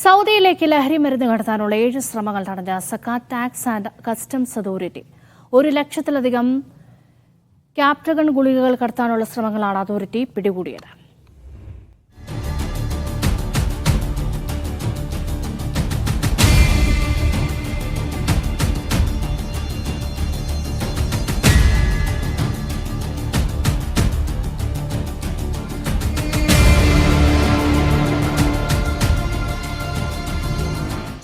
സൗദിയിലേക്ക് ലഹരി മരുന്ന് കടത്താനുള്ള 7 ശ്രമങ്ങൾ നടന്ന സക്കാത്ത് ടാക്സ് ആൻഡ് കസ്റ്റംസ് അതോറിറ്റി 1 ലക്ഷത്തിലധികം ക്യാപ്റ്റഗൺ ഗുളികകൾ കടത്താനുള്ള ശ്രമങ്ങളാണ് അതോറിറ്റി പിടികൂടിയത്.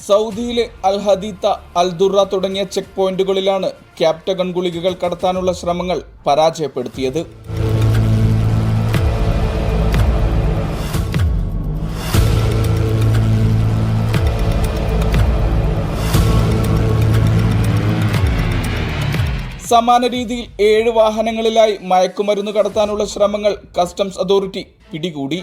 സൗദിയിലെ അൽ ഹദീത്ത, അൽ ദുറ തുടങ്ങിയ ചെക്ക് പോയിന്റുകളിലാണ് ക്യാപ്റ്റഗൺ ഗുളികകൾ കടത്താനുള്ള ശ്രമങ്ങൾ പരാജയപ്പെടുത്തിയത്. സമാന രീതിയിൽ 7 വാഹനങ്ങളിലായി മയക്കുമരുന്ന് കടത്താനുള്ള ശ്രമങ്ങൾ കസ്റ്റംസ് അതോറിറ്റി പിടികൂടി.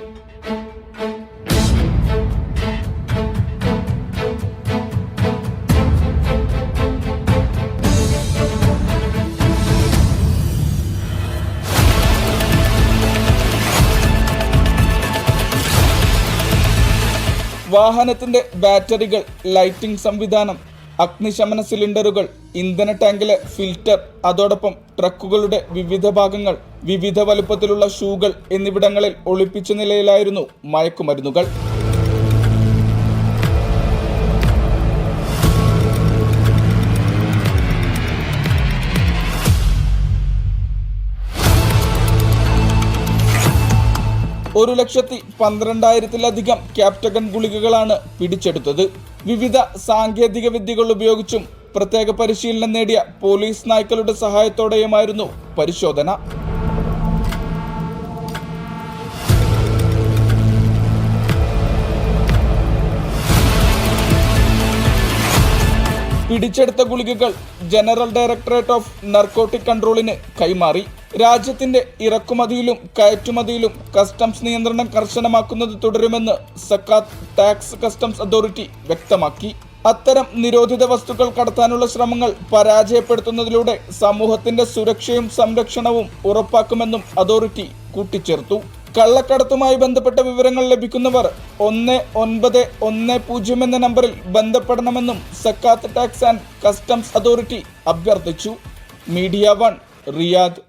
വാഹനത്തിന്റെ ബാറ്ററികൾ, ലൈറ്റിംഗ് സംവിധാനം, അഗ്നിശമന സിലിണ്ടറുകൾ, ഇന്ധന ടാങ്കിലെ ഫിൽറ്റർ, അതോടൊപ്പം ട്രക്കുകളുടെ വിവിധ ഭാഗങ്ങൾ, വിവിധ വലുപ്പത്തിലുള്ള ഷൂകൾ എന്നിവിടങ്ങളിൽ ഒളിപ്പിച്ച നിലയിലായിരുന്നു മയക്കുമരുന്നുകൾ. $1,12,000-ലധികം ക്യാപ്റ്റഗൺ ഗുളികകളാണ് പിടിച്ചെടുത്തത്. വിവിധ സാങ്കേതിക വിദ്യകൾ ഉപയോഗിച്ചും പ്രത്യേക പരിശീലനം നേടിയ പോലീസ് നായ്ക്കളുടെ സഹായത്തോടെയുമായിരുന്നു പരിശോധന. പിടിച്ചെടുത്ത ഗുളികകൾ ജനറൽ ഡയറക്ടറേറ്റ് ഓഫ് നർക്കോട്ടിക് കൺട്രോളിന് കൈമാറി. രാജ്യത്തിന്റെ ഇറക്കുമതിയിലും കയറ്റുമതിയിലും കസ്റ്റംസ് നിയന്ത്രണം കർശനമാക്കുന്നത് തുടരുമെന്ന് സക്കാത്ത് ടാക്സ് കസ്റ്റംസ് അതോറിറ്റി വ്യക്തമാക്കി. അത്തരം നിരോധിത വസ്തുക്കൾ കടത്താനുള്ള ശ്രമങ്ങൾ പരാജയപ്പെടുത്തുന്നതിലൂടെ സമൂഹത്തിന്റെ സുരക്ഷയും സംരക്ഷണവും ഉറപ്പാക്കുമെന്നും അതോറിറ്റി കൂട്ടിച്ചേർത്തു. കള്ളക്കടത്തുമായി ബന്ധപ്പെട്ട വിവരങ്ങൾ ലഭിക്കുന്നവർ 1910 എന്ന നമ്പറിൽ ബന്ധപ്പെടണമെന്നും സക്കാത്ത് ടാക്സ് ആൻഡ് കസ്റ്റംസ് അതോറിറ്റി അഭ്യർത്ഥിച്ചു. Media 1 Riyadh.